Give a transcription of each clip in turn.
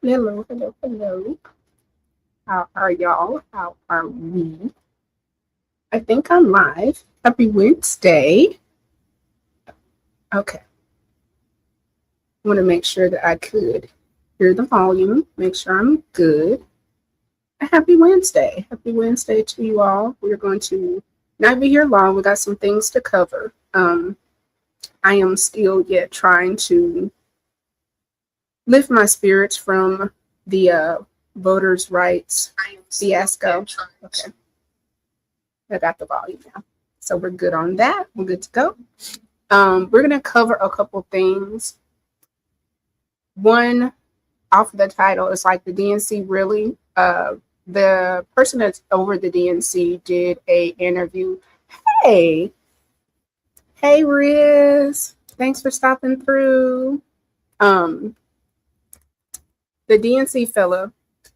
Hello, hello, hello. How are y'all? How are we? I think I'm live. Happy Wednesday. Okay. I want to make sure that I could hear the volume, make sure I'm good. Happy Wednesday. Happy Wednesday to you all. We're going to not be here long. We got some things to cover. I am still yet trying to lift my spirits from the voters' rights fiasco. Okay. I got the volume now. So we're good on that. We're good to go. We're going to cover a couple things. One, off the title, is like the DNC really. The person that's over the DNC did a interview. Hey, hey, Riz. Thanks for stopping through. Um, the DNC fella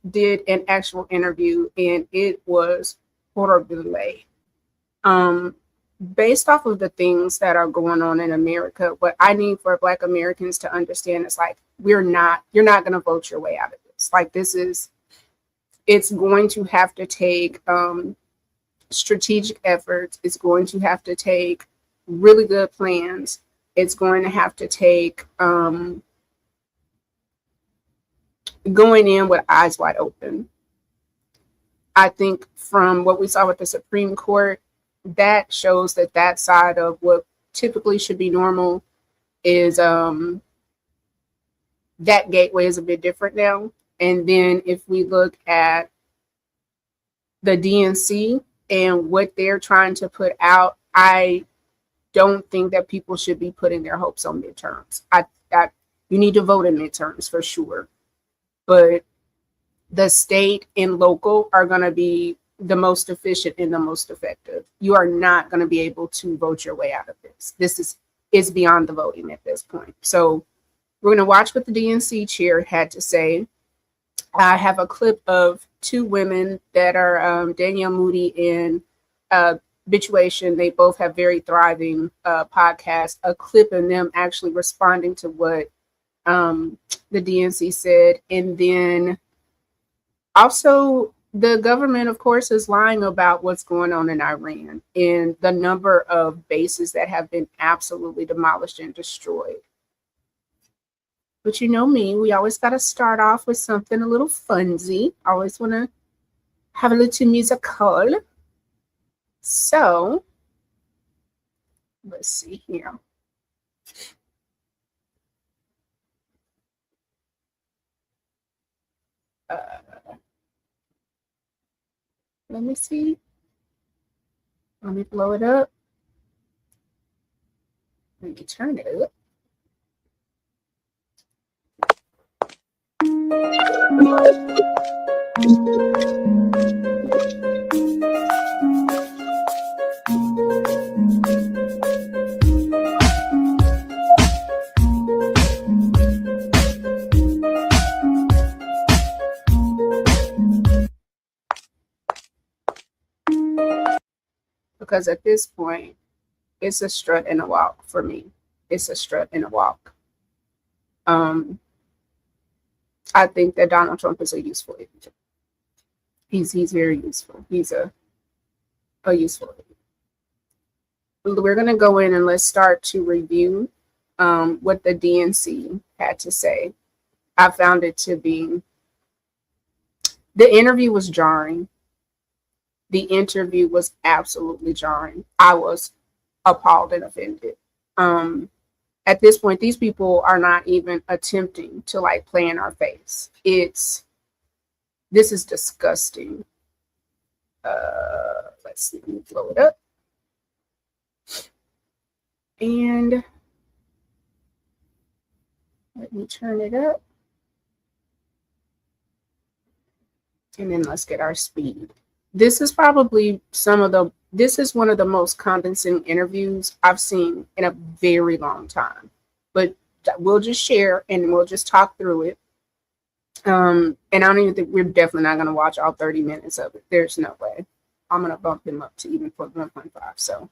did an actual interview, and it was horribly. Um, Based off of the things that are going on in America, what I need for Black Americans to understand is like, you're not going to vote your way out of this. Like, it's going to have to take strategic efforts. It's going to have to take really good plans. It's going to have to take going in with eyes wide open. I think from what we saw with the Supreme Court, that shows that side of what typically should be normal is that gateway is a bit different now. And then if we look at the DNC and what they're trying to put out, I don't think that people should be putting their hopes on midterms. You need to vote in midterms for sure, but the state and local are going to be the most efficient and the most effective. You are not going to be able to vote your way out of this. It's beyond the voting at this point. So we're going to watch what the DNC chair had to say. I have a clip of two women that are Danielle Moody and Bituation. They both have very thriving podcasts. A clip of them actually responding to what the DNC said. And then also, the government, of course, is lying about what's going on in Iran and the number of bases that have been absolutely demolished and destroyed. But you know me, we always got to start off with something a little funsy. I always want to have a little musical. So, let's see here. Let me see. Let me blow it up. Let me turn it up. Because at this point, it's a strut and a walk for me. It's a strut and a walk. I think that Donald Trump is a useful agent. He's very useful. He's a useful agent. We're going to go in and let's start to review what the DNC had to say. I found it to be, the interview was jarring. The interview was absolutely jarring. I was appalled and offended. At this point, these people are not even attempting to like play in our face. This is disgusting. Let's see, let me blow it up. And let me turn it up. And then let's get our speed. This is probably this is one of the most condensing interviews I've seen in a very long time. But we'll just share and we'll just talk through it. And I don't even think, we're definitely not going to watch all 30 minutes of it. There's no way. I'm going to bump him up to even 1.5. So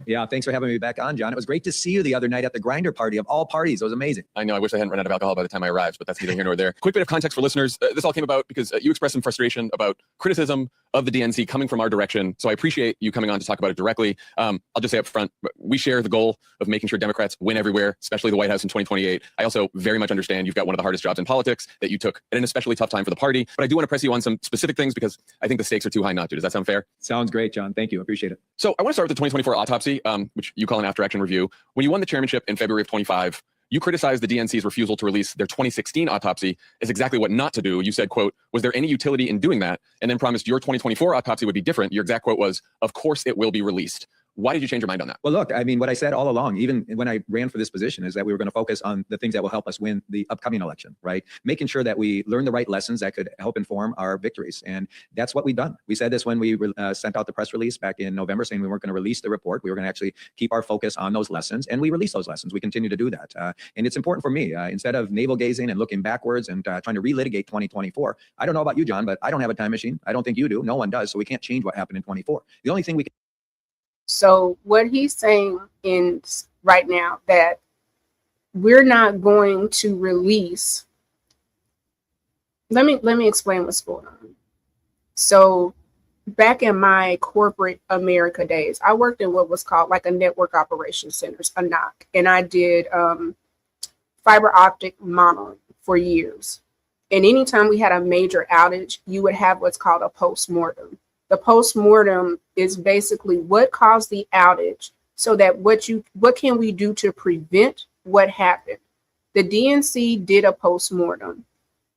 Yeah, thanks for having me back on, John. It was great to see you the other night at the Grinder party of all parties. It was amazing. I know. I wish I hadn't run out of alcohol by the time I arrived, but that's neither here nor there. Quick bit of context for listeners. This all came about because you expressed some frustration about criticism of the DNC coming from our direction. So I appreciate you coming on to talk about it directly. I'll just say up front, we share the goal of making sure Democrats win everywhere, especially the White House in 2028. I also very much understand you've got one of the hardest jobs in politics, that you took at an especially tough time for the party. But I do want to press you on some specific things because I think the stakes are too high not to. Does that sound fair? Sounds great, John. Thank you. Appreciate it. So I want to start with the 2024 autopsy, which you call an after-action review. When you won the chairmanship in February of 25, you criticized the DNC's refusal to release their 2016 autopsy as exactly what not to do. You said, quote, "Was there any utility in doing that?" And then promised your 2024 autopsy would be different. Your exact quote was, "Of course it will be released." Why did you change your mind on that? Well, look, I mean, what I said all along, even when I ran for this position, is that we were going to focus on the things that will help us win the upcoming election, right? Making sure that we learn the right lessons that could help inform our victories. And that's what we've done. We said this when we sent out the press release back in November saying we weren't going to release the report. We were going to actually keep our focus on those lessons. And we released those lessons. We continue to do that. And it's important for me, instead of navel gazing and looking backwards and trying to relitigate 2024. I don't know about you, John, but I don't have a time machine. I don't think you do. No one does. So we can't change what happened in 24. The only thing we can. So what he's saying in right now, that we're not going to release. Let me explain what's going on. So back in my corporate America days, I worked in what was called like a network operations centers, a NOC, and I did fiber optic modeling for years. And anytime we had a major outage, you would have what's called a post-mortem. The post-mortem is basically what caused the outage, so that what can we do to prevent what happened. The DNC did a post-mortem.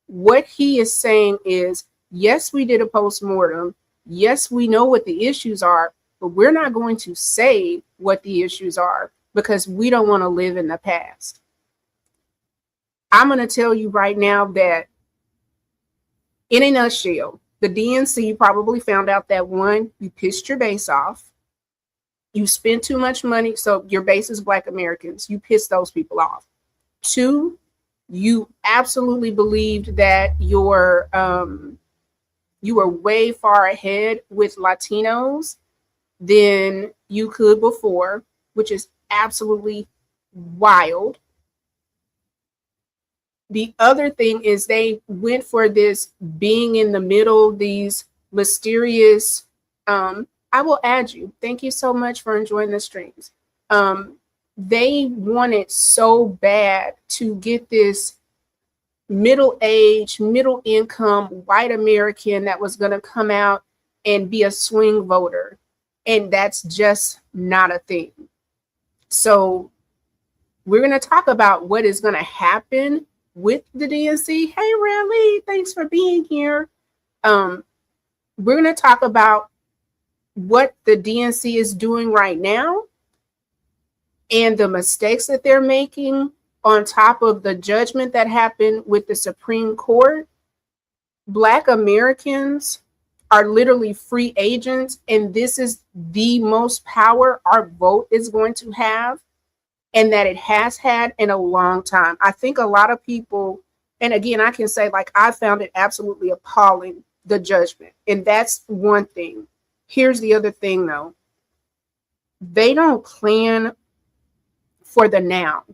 What he is saying is, yes, we did a post-mortem. Yes, we know what the issues are, but we're not going to say what the issues are because we don't want to live in the past. I'm going to tell you right now that in a nutshell, the DNC probably found out that, one, you pissed your base off. You spent too much money. So your base is Black Americans. You pissed those people off. Two, you absolutely believed that you were way far ahead with Latinos than you could before, which is absolutely wild. The other thing is they went for this being in the middle, these mysterious, I will add you. Thank you so much for enjoying the streams. They wanted so bad to get this middle-aged, middle-income white American that was going to come out and be a swing voter. And that's just not a thing. So we're going to talk about what is going to happen with the DNC. Hey, Raleigh, thanks for being here. We're going to talk about what the DNC is doing right now and the mistakes that they're making on top of the judgment that happened with the Supreme Court. Black Americans are literally free agents, and this is the most power our vote is going to have, and that it has had in a long time. I think a lot of people, and again, I can say, like, I found it absolutely appalling, the judgment. And that's one thing. Here's the other thing, though. They don't plan for the now.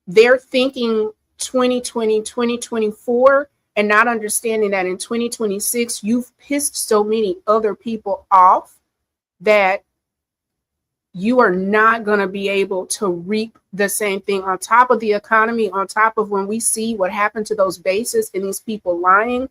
They're thinking 2020, 2024, and not understanding that in 2026, you've pissed so many other people off that you are not going to be able to reap the same thing on top of the economy, on top of when we see what happened to those bases and these people lying.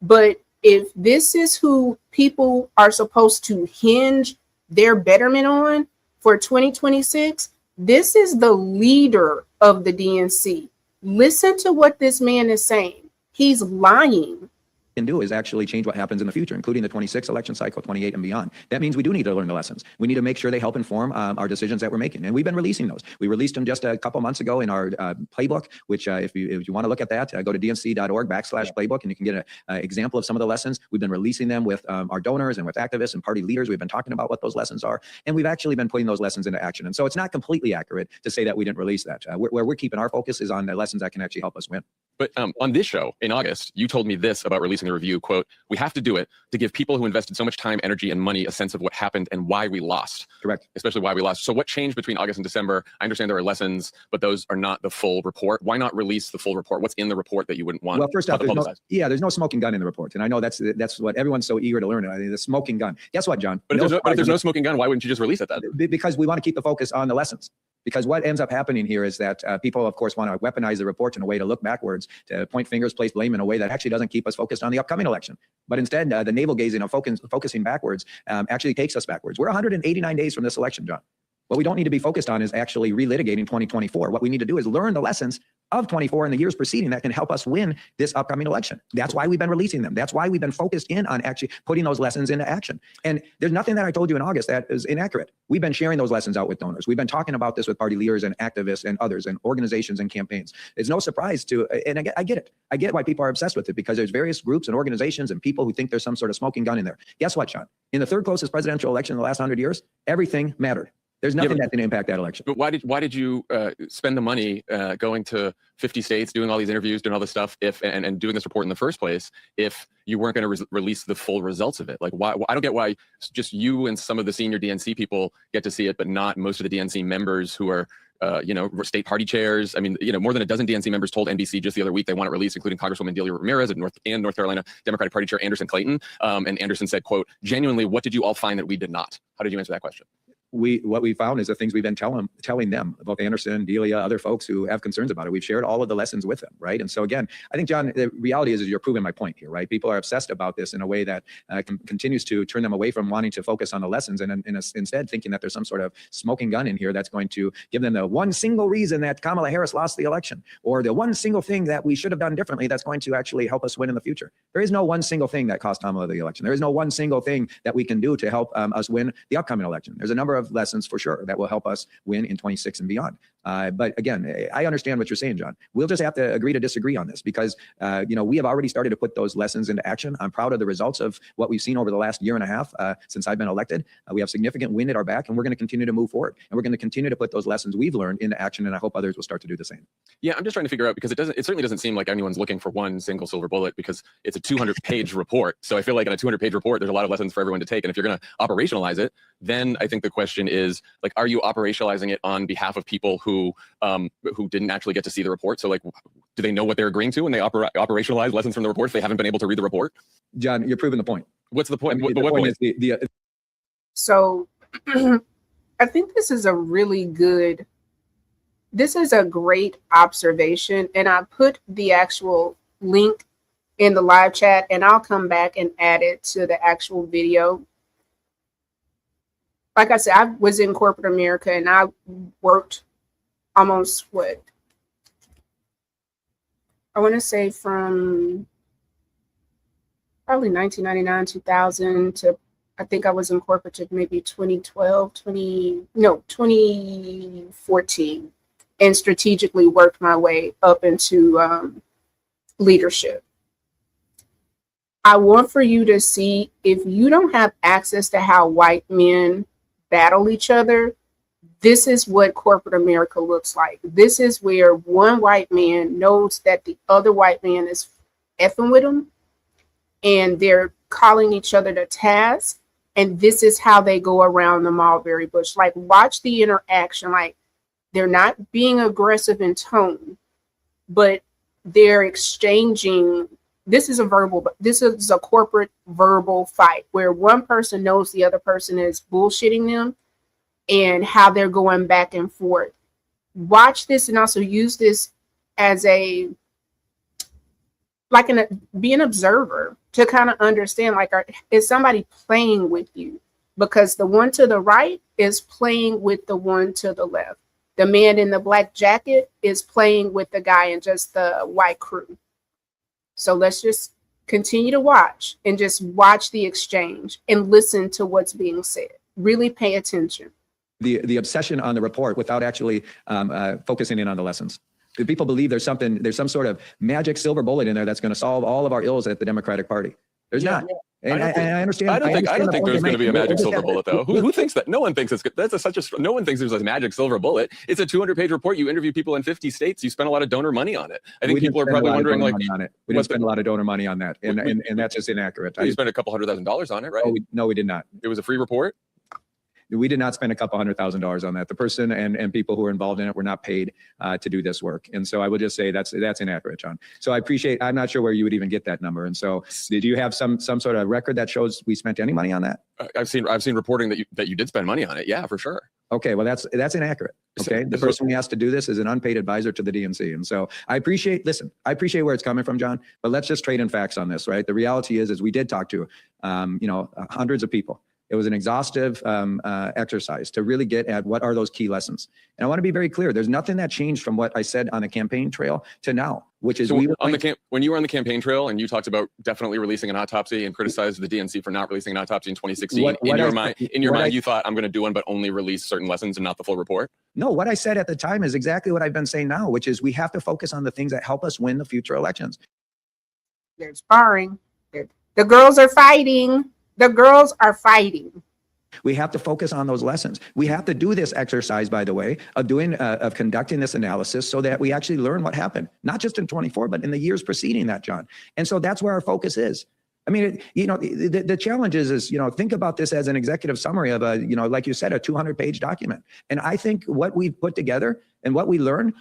But if this is who people are supposed to hinge their betterment on for 2026, this is the leader of the DNC. Listen to what this man is saying. He's lying. Can do is actually change what happens in the future, including the 26 election cycle, 28 and beyond. That means we do need to learn the lessons. We need to make sure they help inform our decisions that we're making. And we've been releasing those. We released them just a couple months ago in our playbook, which if you want to look at that, go to dnc.org/playbook, and you can get an example of some of the lessons. We've been releasing them with our donors and with activists and party leaders. We've been talking about what those lessons are, and we've actually been putting those lessons into action. And so it's not completely accurate to say that we didn't release that. Where we're keeping our focus is on the lessons that can actually help us win. But on this show in August, you told me this about releasing the review, quote, "We have to do it to give people who invested so much time, energy, and money a sense of what happened and why we lost." Correct. Especially why we lost. So what changed between August and December? I understand there are lessons, but those are not the full report. Why not release the full report? What's in the report that you wouldn't want? Well, first off, there's no smoking gun in the report. And I know that's what everyone's so eager to learn. I mean, the smoking gun. Guess what, John? But if there's no smoking gun, why wouldn't you just release it then? Because we want to keep the focus on the lessons. Because what ends up happening here is that people, of course, want to weaponize the report in a way to look backwards, to point fingers, place blame in a way that actually doesn't keep us focused on the upcoming election. But instead, the navel gazing of focusing backwards actually takes us backwards. We're 189 days from this election, John. What we don't need to be focused on is actually relitigating 2024. What we need to do is learn the lessons of 24 and the years preceding that can help us win this upcoming election. That's why we've been releasing them. That's why we've been focused in on actually putting those lessons into action. And there's nothing that I told you in August that is inaccurate. We've been sharing those lessons out with donors. We've been talking about this with party leaders and activists and others and organizations and campaigns. It's no surprise to, and I get it. I get why people are obsessed with it, because there's various groups and organizations and people who think there's some sort of smoking gun in there. Guess what, Sean? In the third closest presidential election in the last 100 years, everything mattered. There's nothing that can impact that election. But why did you spend the money going to 50 states, doing all these interviews, doing all this stuff, and doing this report in the first place, if you weren't going to release the full results of it? Like, why? I don't get why just you and some of the senior DNC people get to see it, but not most of the DNC members who are, state party chairs. I mean, more than a dozen DNC members told NBC just the other week they want it released, including Congresswoman Delia Ramirez and North Carolina Democratic Party Chair Anderson Clayton. And Anderson said, quote, "Genuinely, what did you all find that we did not?" How did you answer that question? What we found is the things we've been telling them about Anderson, Delia, other folks who have concerns about it. We've shared all of the lessons with them, right? And so again, I think, John, the reality is you're proving my point here, right? People are obsessed about this in a way that continues to turn them away from wanting to focus on the lessons and instead thinking that there's some sort of smoking gun in here that's going to give them the one single reason that Kamala Harris lost the election, or the one single thing that we should have done differently that's going to actually help us win in the future. There is no one single thing that cost Kamala the election. There is no one single thing that we can do to help us win the upcoming election. There's a number of lessons for sure that will help us win in 26 and beyond. But again, I understand what you're saying, John. We'll just have to agree to disagree on this because, we have already started to put those lessons into action. I'm proud of the results of what we've seen over the last year and a half since I've been elected. We have significant wind at our back, and we're going to continue to move forward. And we're going to continue to put those lessons we've learned into action, and I hope others will start to do the same. Yeah, I'm just trying to figure out, because it certainly doesn't seem like anyone's looking for one single silver bullet, because it's a 200-page report. So I feel like in a 200-page report, there's a lot of lessons for everyone to take. And if you're going to operationalize it, then I think the question is, like, are you operationalizing it on behalf of people who didn't actually get to see the report? So, like, do they know what they're agreeing to when they operationalize lessons from the report if they haven't been able to read the report? John, you're proving the point. What's the point? What point is So I think this is a great observation. And I put the actual link in the live chat, and I'll come back and add it to the actual video. Like I said, I was in corporate America, and I worked almost I want to say from probably 1999, 2000 to, I think I was in corporate to maybe 2014, and strategically worked my way up into leadership. I want for you to see, if you don't have access to how white men battle each other, this is what corporate America looks like. This is where one white man knows that the other white man is effing with him, and they're calling each other to task. And this is how they go around the mulberry bush. Like, watch the interaction. Like, they're not being aggressive in tone, but they're exchanging. This is a corporate verbal fight where one person knows the other person is bullshitting them, and how they're going back and forth. Watch this, and also use this as be an observer to kind of understand, like, is somebody playing with you? Because the one to the right is playing with the one to the left. The man in the black jacket is playing with the guy in just the white crew. So let's just continue to watch, and just watch the exchange and listen to what's being said. Really pay attention. The obsession on the report without actually focusing in on the lessons. People believe there's some sort of magic silver bullet in there that's going to solve all of our ills at the Democratic Party. There's not. And I understand. I don't think the point there's you're going to be a making. magic silver bullet, though. Who thinks that? No one thinks it's good. No one thinks there's a magic silver bullet. It's a 200-page report. You interview people in 50 states. You spend a lot of donor money on it. I think people are probably wondering, like, we didn't spend a lot of donor money on that, and that's just inaccurate. You spent a couple $100,000 on it, right? No, we did not. It was a free report. We did not spend a couple $100,000 on that. The person and people who were involved in it were not paid to do this work. And so I would just say that's inaccurate, John. So I'm not sure where you would even get that number. And so did you have some sort of record that shows we spent any money on that? I've seen reporting that you did spend money on it. Yeah, for sure. Okay, well, that's inaccurate. Okay, the person who has to do this is an unpaid advisor to the DNC. And so I appreciate where it's coming from, John, but let's just trade in facts on this, right? The reality is we did talk to, hundreds of people. It was an exhaustive exercise to really get at what are those key lessons. And I want to be very clear. There's nothing that changed from what I said on the campaign trail to now, which is when you were on the campaign trail and you talked about definitely releasing an autopsy and criticized the DNC for not releasing an autopsy in 2016. In your mind, you thought, I'm going to do one, but only release certain lessons and not the full report? No, what I said at the time is exactly what I've been saying now, which is we have to focus on the things that help us win the future elections. They're sparring. The girls are fighting. The girls are fighting. We have to focus on those lessons. We have to do this exercise, by the way, of conducting this analysis so that we actually learn what happened, not just in 24, but in the years preceding that, John. And so that's where our focus is. I mean, the challenge is, think about this as an executive summary of like you said, a 200-page document. And I think what we've put together and what we learn,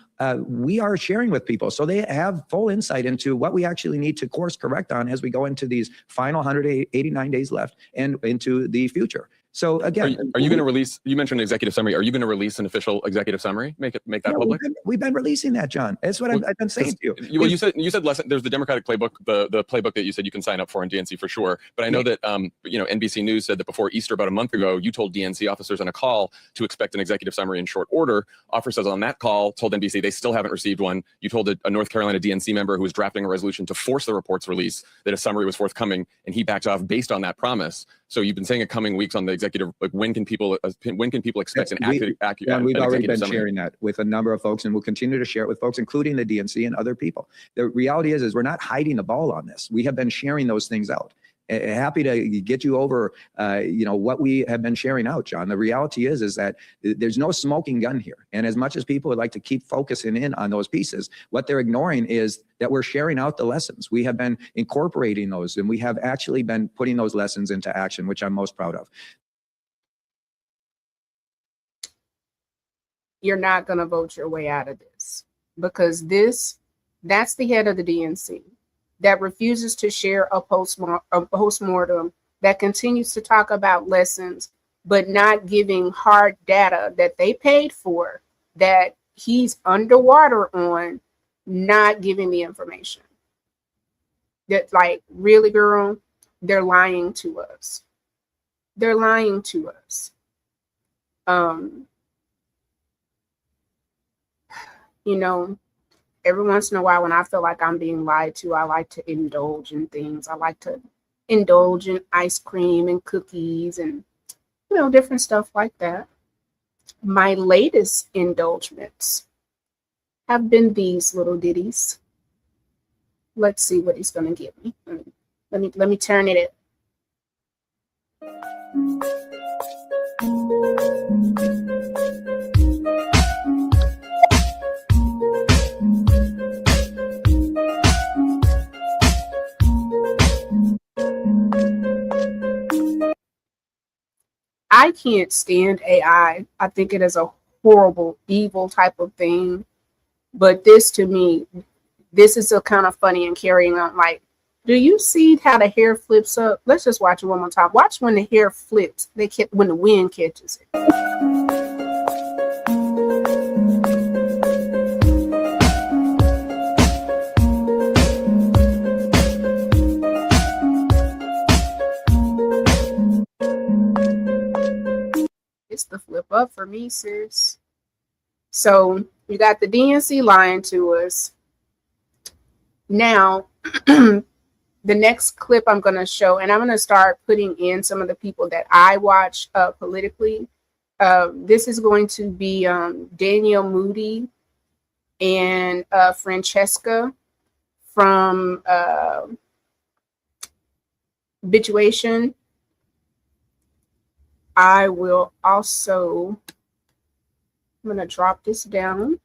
we are sharing with people so they have full insight into what we actually need to course correct on as we go into these final 189 days left and into the future. So again, are you going to release? You mentioned executive summary. Are you going to release an official executive summary? Make that public. We've been releasing that, John. That's what I've been saying to you. Well, you said lesson. There's the Democratic playbook, the playbook that you said you can sign up for in DNC for sure. But I know that NBC News said that before Easter about a month ago, you told DNC officers on a call to expect an executive summary in short order. Officers on that call told NBC they still haven't received one. You told a North Carolina DNC member who was drafting a resolution to force the report's release that a summary was forthcoming, and he backed off based on that promise. So you've been saying in coming weeks on the executive, like when can people expect an accurate? We've already been sharing that with a number of folks, and we'll continue to share it with folks, including the DNC and other people. The reality is we're not hiding the ball on this. We have been sharing those things out. Happy to get you over, what we have been sharing out, John. The reality is that there's no smoking gun here. And as much as people would like to keep focusing in on those pieces, what they're ignoring is that we're sharing out the lessons. We have been incorporating those, and we have actually been putting those lessons into action, which I'm most proud of. You're not going to vote your way out of this, because that's the head of the DNC that refuses to share a postmortem, that continues to talk about lessons, but not giving hard data that they paid for, that he's underwater on, not giving the information. That, like, really, girl, they're lying to us. They're lying to us. Every once in a while when I feel like I'm being lied to, I like to indulge in things. I like to indulge in ice cream and cookies and, different stuff like that. My latest indulgements have been these little ditties. Let's see what he's going to give me. Let me turn it in. I can't stand AI. I think it is a horrible, evil type of thing. But this, to me, this is a kind of funny and carrying on. Like, do you see how the hair flips up? Let's just watch it one more time. Watch when the hair flips. When the wind catches it. It's the flip up for me, sis. So you got the DNC lying to us. Now, the next clip I'm going to show, and I'm going to start putting in some of the people that I watch politically. This is going to be Danielle Moody and Francesca from habituation. I will also, I'm going to drop this down.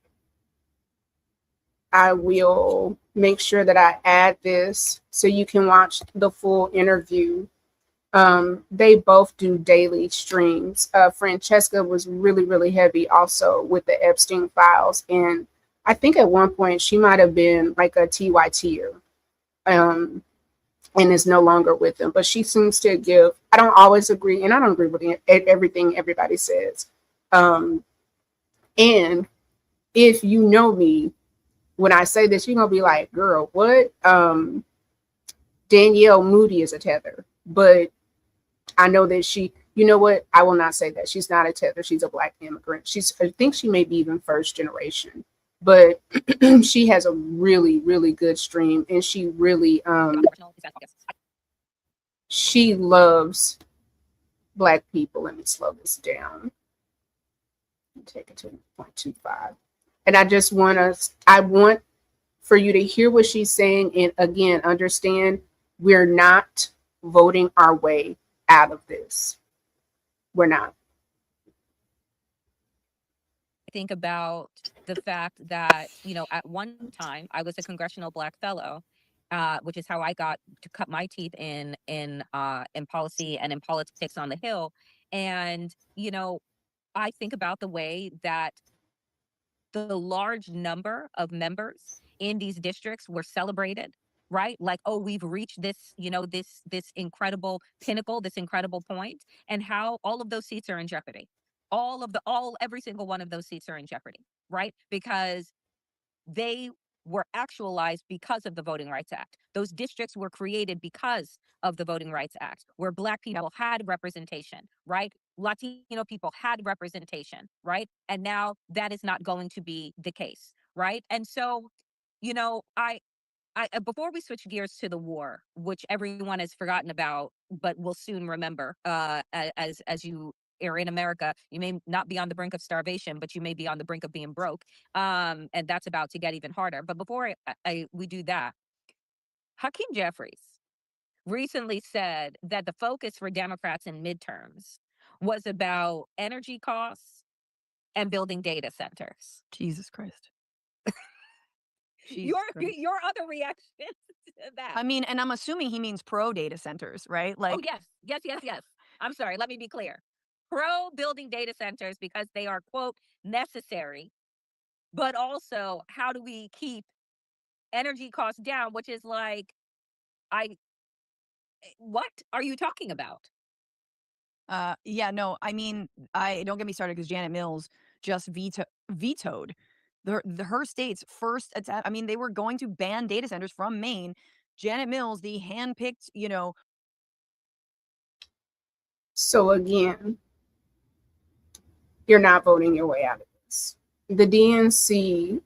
I will make sure that I add this so you can watch the full interview. They both do daily streams. Francesca was really, really heavy also with the Epstein files. And I think at one point she might have been like a TYTer, and is no longer with them. But she seems to give, I don't always agree, and I don't agree with everything everybody says. And if you know me, when I say this, you're going to be like, girl, what? Danielle Moody is a tether. But I know that she, you know what? I will not say that. She's not a tether. She's a Black immigrant. I think she may be even first generation. But she has a really, really good stream. And she really, she loves Black people. Let me slow this down. Take it to 0.25. And I want for you to hear what she's saying. And again, understand we're not voting our way out of this. We're not. Think about the fact that, at one time I was a congressional Black fellow, which is how I got to cut my teeth in policy and in politics on the Hill. And, I think about the way that the large number of members in these districts were celebrated, right? Like, oh, we've reached this, this incredible pinnacle, this incredible point, and how all of those seats are in jeopardy. Every single one of those seats are in jeopardy, right? Because they were actualized because of the Voting Rights Act. Those districts were created because of the Voting Rights Act, where Black people had representation, right? Latino people had representation, right? And now that is not going to be the case, right? And so, I before we switch gears to the war, which everyone has forgotten about, but will soon remember, as you are in America, you may not be on the brink of starvation, but you may be on the brink of being broke, and that's about to get even harder. But before we do that, Hakeem Jefferies recently said that the focus for Democrats in midterms was about energy costs and building data centers. Jesus Christ. Your other reaction to that? I mean, and I'm assuming he means pro data centers, right? Like, oh yes. I'm sorry. Let me be clear. Pro building data centers because they are, quote, necessary, but also how do we keep energy costs down? Which is like, what are you talking about? yeah, no, I mean, I don't get me started because Janet Mills just vetoed her state's first attempt. I mean, they were going to ban data centers from Maine. Janet Mills, the handpicked, So again, you're not voting your way out of this. The DNC,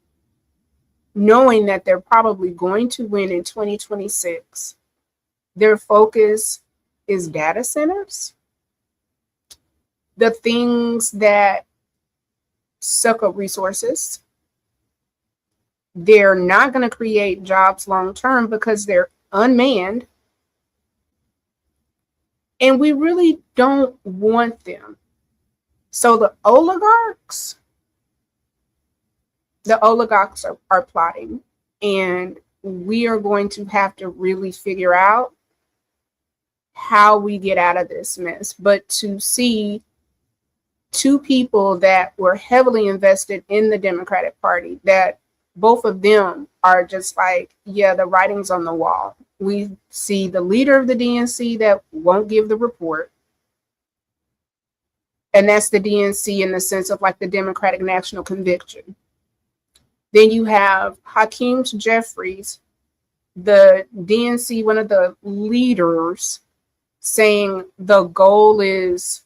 knowing that they're probably going to win in 2026, their focus is data centers. The things that suck up resources. They're not going to create jobs long term because they're unmanned. And we really don't want them. So the oligarchs are plotting. And we are going to have to really figure out how we get out of this mess. But to see two people that were heavily invested in the Democratic Party, that both of them are just like, yeah, the writing's on the wall. We see the leader of the DNC that won't give the report. And that's the DNC in the sense of like the Democratic National Convention. Then you have Hakeem Jefferies, the DNC, one of the leaders, saying the goal is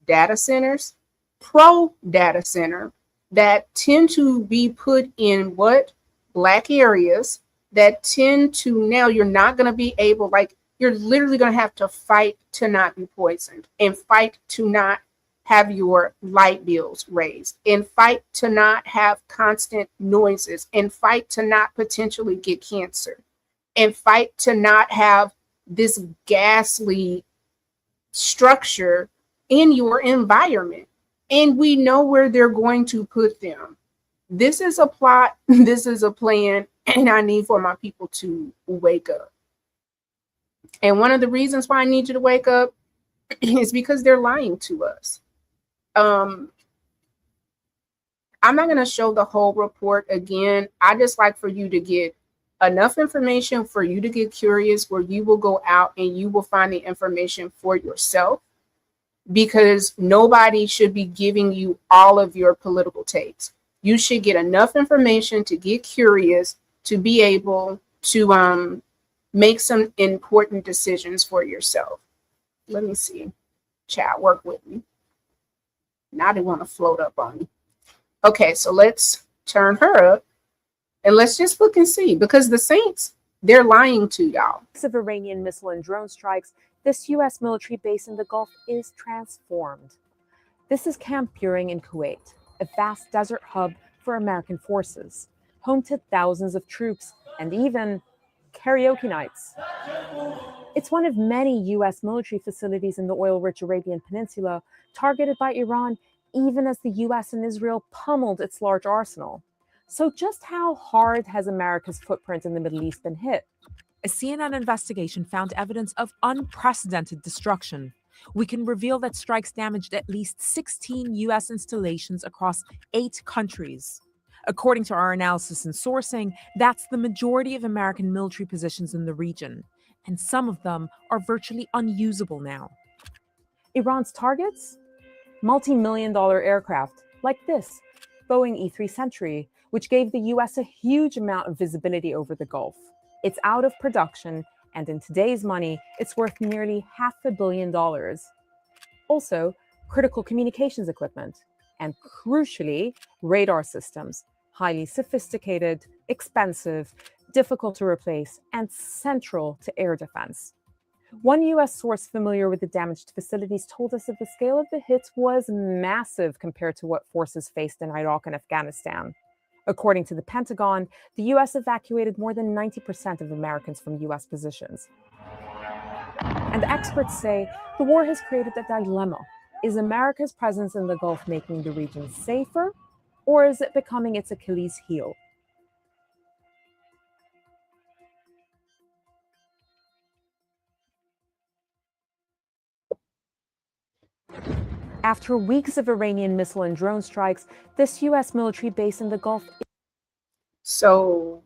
data centers, pro data center, that tend to be put in what? Black areas that tend to, now you're not going to be able, like, you're literally going to have to fight to not be poisoned and fight to not have your light bills raised and fight to not have constant noises and fight to not potentially get cancer and fight to not have this ghastly structure in your environment. And we know where they're going to put them. This is a plot, this is a plan, and I need for my people to wake up. And one of the reasons why I need you to wake up is because they're lying to us. I'm not going to show the whole report again. I just like for you to get enough information for you to get curious, where you will go out and you will find the information for yourself, because nobody should be giving you all of your political takes. You should get enough information to get curious, to be able to make some important decisions for yourself. Let me see. Chat, work with me. Now they want to float up on me. Okay, so let's turn her up and let's just look and see, because the Saints, they're lying to y'all. Of Iranian missile and drone strikes, this U.S. military base in the Gulf is transformed. This is Camp Buehring in Kuwait, a vast desert hub for American forces, home to thousands of troops and even karaoke nights. It's one of many U.S. military facilities in the oil-rich Arabian Peninsula targeted by Iran, even as the U.S. and Israel pummeled its large arsenal. So just how hard has America's footprint in the Middle East been hit? A CNN investigation found evidence of unprecedented destruction. We can reveal that strikes damaged at least 16 U.S. installations across 8 countries. According to our analysis and sourcing, that's the majority of American military positions in the region, and some of them are virtually unusable now. Iran's targets? Multi-million-dollar aircraft like this, Boeing E-3 Century, which gave the U.S. a huge amount of visibility over the Gulf. It's out of production, and in today's money, it's worth nearly $500 million. Also, critical communications equipment, and crucially, radar systems, highly sophisticated, expensive, difficult to replace, and central to air defense. One U.S. source familiar with the damaged facilities told us that the scale of the hits was massive compared to what forces faced in Iraq and Afghanistan. According to the Pentagon, the U.S. evacuated more than 90% of Americans from U.S. positions. And experts say the war has created a dilemma. Is America's presence in the Gulf making the region safer, or is it becoming its Achilles heel? After weeks of Iranian missile and drone strikes, this U.S. military base in the Gulf. So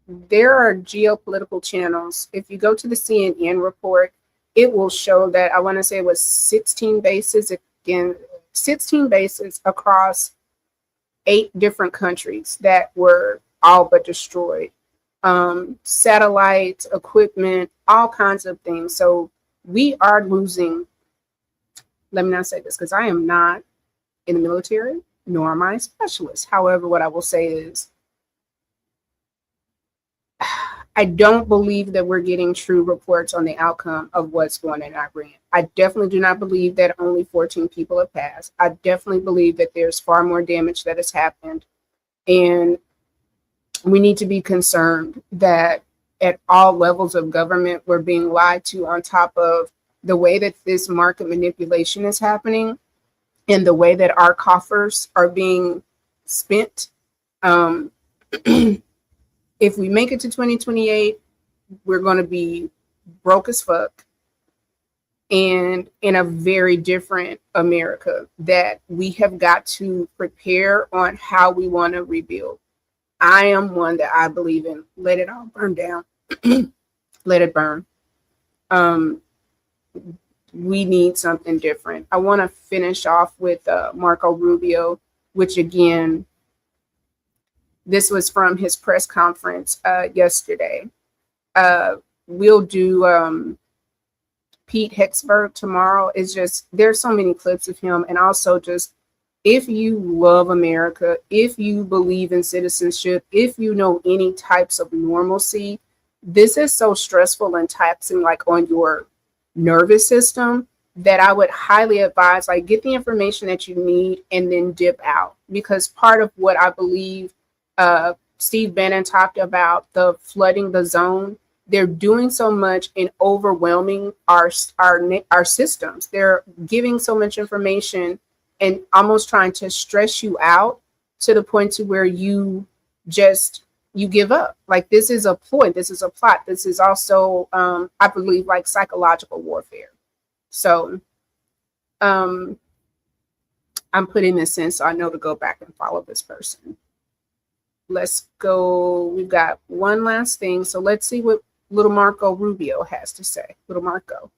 there are geopolitical channels. If you go to the CNN report, it will show that, I want to say it was 16 bases, again, 16 bases across 8 different countries that were all but destroyed. Satellites, equipment, all kinds of things. So we are losing. Let me not say this because I am not in the military, nor am I a specialist. However, what I will say is, I don't believe that we're getting true reports on the outcome of what's going on in Iran. I definitely do not believe that only 14 people have passed. I definitely believe that there's far more damage that has happened. And we need to be concerned that at all levels of government, we're being lied to, on top of the way that this market manipulation is happening and the way that our coffers are being spent. If we make it to 2028, we're going to be broke as fuck and in a very different America that we have got to prepare on how we want to rebuild. I am one that I believe in. Let it all burn down. Let it burn. We need something different. I want to finish off with Marco Rubio, which again, this was from his press conference yesterday. We'll do Pete Hexberg tomorrow. It's just, there's so many clips of him. And also just, if you love America, if you believe in citizenship, if you know any types of normalcy, this is so stressful and taxing, like on your nervous system, that I would highly advise, like, get the information that you need and then dip out. Because part of what I believe Steve Bannon talked about, the flooding the zone, they're doing so much in overwhelming our systems. They're giving so much information and almost trying to stress you out to the point to where you give up. Like, this is a ploy, this is a plot, this is also I believe like psychological warfare. So I'm putting this in so I know to go back and follow this person. Let's go. We've got one last thing, so let's see what little Marco Rubio has to say. Little Marco.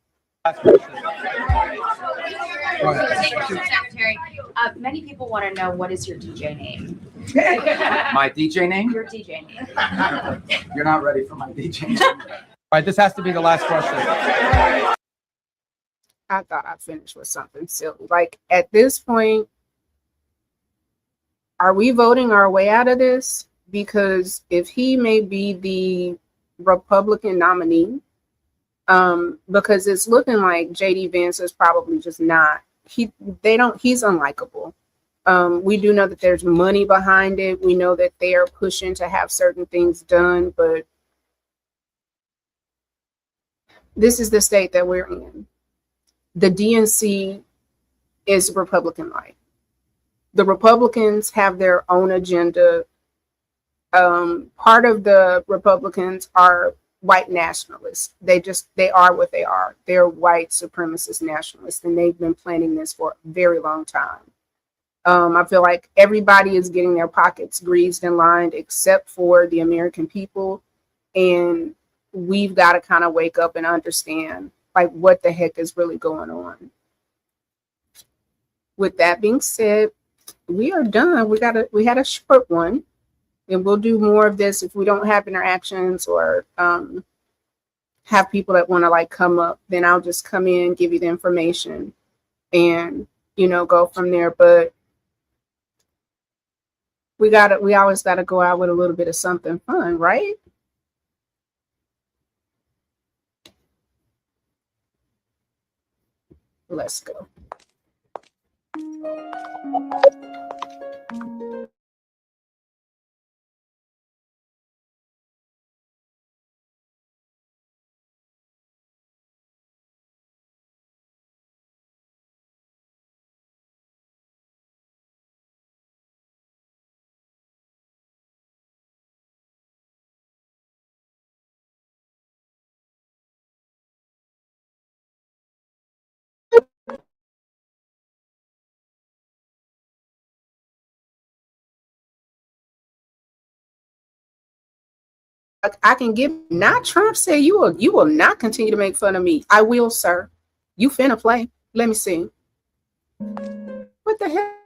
Secretary, many people want to know, what is your DJ name? My DJ name? Your DJ name. You're not ready for my DJ name. All right, this has to be the last question. I thought I finished with something silly. Like, at this point, are we voting our way out of this? Because if he may be the Republican nominee, because it's looking like JD Vance is probably just not. He's unlikable. We do know that there's money behind it. We know that they are pushing to have certain things done, but this is the state that we're in. The DNC is Republican-like. The Republicans have their own agenda. Part of the Republicans are white nationalists. They are what they are. They're white supremacist nationalists, and they've been planning this for a very long time. I feel like everybody is getting their pockets greased and lined except for the American people, and we've got to kind of wake up and understand like what the heck is really going on. With that being said, we are done. We had a short one, and we'll do more of this if we don't have interactions or have people that want to like come up. Then I'll just come in, give you the information, and go from there. But we always gotta go out with a little bit of something fun, right? Let's go. I can give. Not Trump said you will not continue to make fun of me. I will, sir. You finna play. Let me see. What the hell?